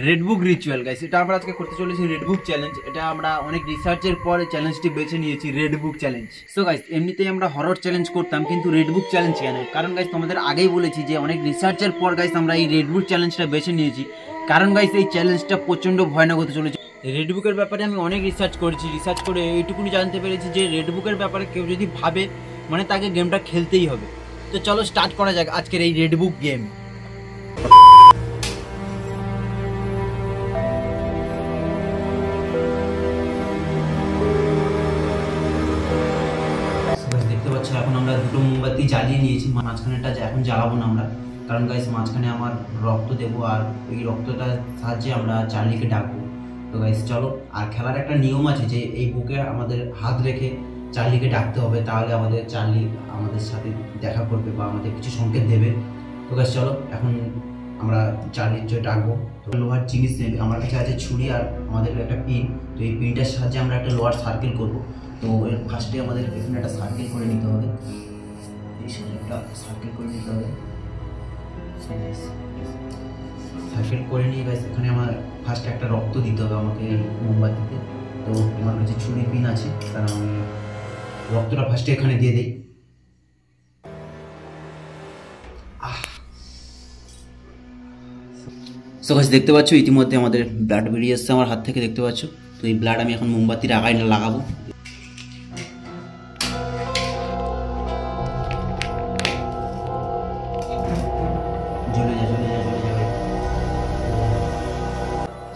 রেডবুক ritual guys, এটা আমরা আজকে করতে চলেছি রেডবুক চ্যালেঞ্জ। এটা আমরা অনেক রিসার্চের পর চ্যালেঞ্জটি বেছে নিয়েছি, রেডবুক চ্যালেঞ্জ। সো গাইস, এমনিতেই আমরা হরর চ্যালেঞ্জ করতাম, কিন্তু রেডবুক চ্যালেঞ্জ কেন? কারণ গাইস তোমাদের আগেই বলেছি যে অনেক রিসার্চের পর গাইস আমরা এই রেডবুক চ্যালেঞ্জটা বেছে নিয়েছি। কারণ গাইস এই চ্যালেঞ্জটা প্রচণ্ড ভয়ানক হতে চলেছে। রেডবুকের ব্যাপারে আমি অনেক রিসার্চ করেছি, রিসার্চ করে এইটুকুনি জানতে পেরেছি যে রেডবুকের ব্যাপারে কেউ যদি ভাবে মানে তাকে গেমটা খেলতেই হবে। তো চলো স্টার্ট করা যাক আজকের এই রেডবুক গেম। দেখতে পাচ্ছ এখন আমরা দুটো মোমবাতি জ্বালিয়ে নিয়েছি, মাঝখানেটা এখন জ্বালাবো না আমরা, কারণ গাইস মাঝখানে আমার রক্ত দেবো আর ওই রক্তটার সাহায্যে আমরা চার্লিকে ডাকবো। তো গাইস চলো, আর খেলার একটা নিয়ম আছে যে এই বুকে আমাদের হাত রেখে চার্লিকে ডাকতে হবে, তাহলে আমাদের চার্লি আমাদের সাথে দেখা করবে বা আমাদের কিছু সংকেত দেবে। তো গাইস চলো এখন আমরা চার্লির জন্য ডাকবো। তো লোহার জিনিস নেবে, আমার কাছে আছে ছুরি আর আমাদের একটা পিন। তো এই পিনটার সাহায্যে আমরা একটা লোহার সার্কেল করবো। তো এর ফার্স্টে আমাদের এখানে একটা সার্কেল করে নিতে হবে, এই সাথে একটা সার্কেল করে নিতে হবে। সার্কেল করে নিয়ে গাইস এখানে আমার ফার্স্টে একটা রক্ত দিতে হবে আমাকে এই মোমবাতিতে। তো আমার কাছে ছুরি পিন আছে, কারণ আমি রক্তটা ফার্স্টে এখানে দিয়ে দিই। সো গাইস দেখতে পাচ্ছ ইতিমধ্যে আমাদের ব্লাড বেরিয়ে এসছে আমার হাত থেকে, দেখতে পাচ্ছ। তো এই ব্লাড আমি এখন মোমবাতির আগায় লাগাবো।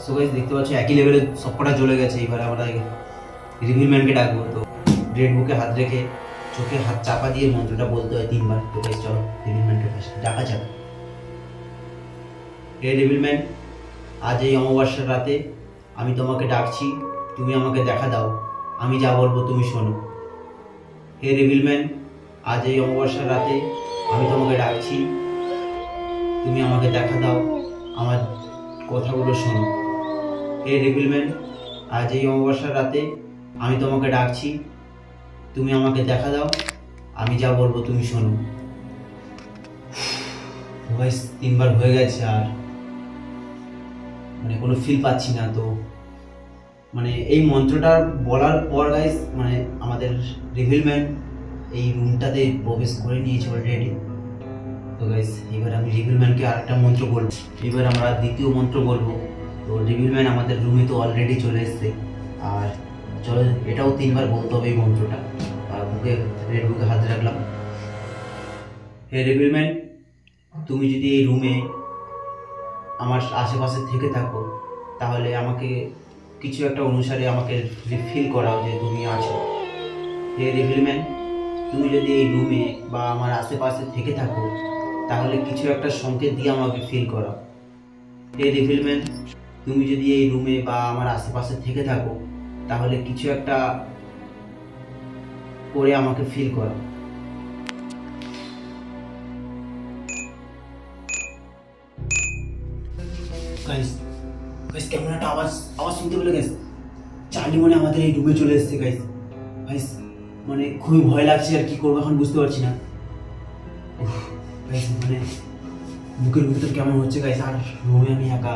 সো গাইস দেখতে পাচ্ছ একই লেভেলে সবকটা জ্বলে গেছে। এবার আমরা রিভিল ম্যানকে ডাকবো। তো রেড বুকে হাত রেখে চোখে হাত চাপা দিয়ে মন্ত্রটা বলতে হয় 3 বার। তো গাইস চলো রিভিল ম্যানকে ফার্স্ট ডাকা যাক। হে রিভিল ম্যান, আজ এই অমাবস্যার রাতে আমি তোমাকে ডাকছি, তুমি আমাকে দেখা দাও, আমি যা বলবো তুমি শোনো। হে রিভিল ম্যান, আজ এই অমাবস্যার রাতে আমি তোমাকে ডাকছি, তুমি আমাকে দেখা দাও, আমার কথাগুলো শোনো। হে রিভিল ম্যান, আজ এই অমাবস্যার রাতে আমি তোমাকে ডাকছি, তুমি আমাকে দেখা দাও, আমি যা বলবো তুমি শোনো। গাইস 3 বার হয়ে গেছে আর মানে কোনো ফিল পাচ্ছি না। তো মানে এই মন্ত্রটা বলার পর গাইস মানে আমাদের রিভিল ম্যান এই রুমটাতে প্রবেশ করে নিয়েছে অলরেডি। তো গাইস এবার আমি রিভিল ম্যানকে আরেকটা মন্ত্র বলবো, এবার আমরা দ্বিতীয় মন্ত্র বলবো। তো রিভিল ম্যান আমাদের রুমে তো অলরেডি চলে এসছে, আর চলো এটাও 3 বার বলতে হবে এই মন্ত্রটা। আর বুকে রেড বুকে হাত রাখলাম। হে রিভিল ম্যান, তুমি যদি এই রুমে আমার আশেপাশে থেকে থাকো, তাহলে আমাকে কিছু একটা অনুসারে আমাকে ফিল করাও যে তুমি আছো। হে রিভিল ম্যান, তুমি যদি এই রুমে বা আমার আশেপাশে থেকে থাকো, তাহলে কিছু একটা সংকেত দিয়ে আমাকে ফিল করাও। হে রিভিল ম্যান, তুমি যদি এই রুমে বা আমার আশেপাশে থেকে থাকো, তাহলে কিছু একটা করে আমাকে ফিল করাও। গাইস গাইস কেমন একটা আওয়াজ শুনতে পেলে গাইস, চার্লি মনে আমাদের এই রুমে চলে এসেছে গাইস। গাইস মানে খুবই ভয় লাগছে, আর কি করবো এখন বুঝতে পারছি না। গাইস মানে বুকের ভিতর কেমন হচ্ছে গাইস, আর রুমে আমি একা।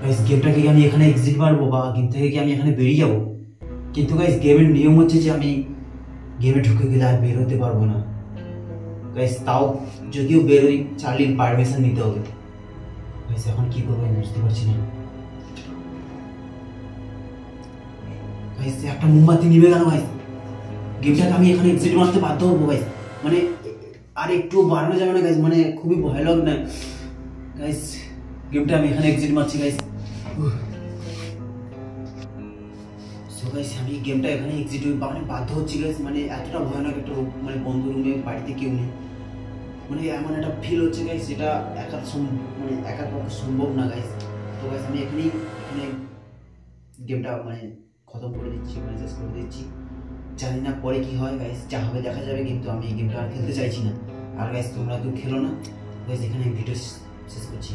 গাইস গেমটা কি আমি এখানে এক্সিট মারবো বা গেম থেকে কি আমি এখানে বেরিয়ে যাবো? কিন্তু গাইস গেমের নিয়ম হচ্ছে যে আমি গেমে ঢুকে গেলে আর বের হতে পারবো না গাইস। তাও যদিও বেরোই, চার্লির পারমিশন নিতে হবে। গাইস এখন কি করবো আমি বুঝতে পারছি না। গাইস একটা মোমবাতি নিভে গেল গাইস, গেমটাকে আমি এখানে এক্সিট মারতে বাধ্য হবো গাইস। মানে আর একটু বাড়ানো যাবে না গাইস, মানে খুবই ভয়ানক না গাইস। গেমটা আমি এখানে এক্সিট মারছি গাইস। সো গাইস আমি গেমটা এখানে এক্সিট মানে বাধ্য হচ্ছি গাইস। মানে এতটা ভয়ানক একটা মানে বন্ধ রুমে, বাড়িতে কেউ নেই, মানে এমন একটা ফিল হচ্ছে গাইস যেটা মানে একার পক্ষে সম্ভব না গাইস। তো গাইস আমি এখানে গেমটা মানে খতম করে দিচ্ছি, মানে শেষ করে দিচ্ছি। জানি না পরে কি হয় গাইস, যা হবে দেখা যাবে, কিন্তু আমি এই গেমটা আর খেলতে চাইছি না। আর গাইস তোমরা কেউ খেলো না গাইস, এখানে ভিডিও শেষ করছি।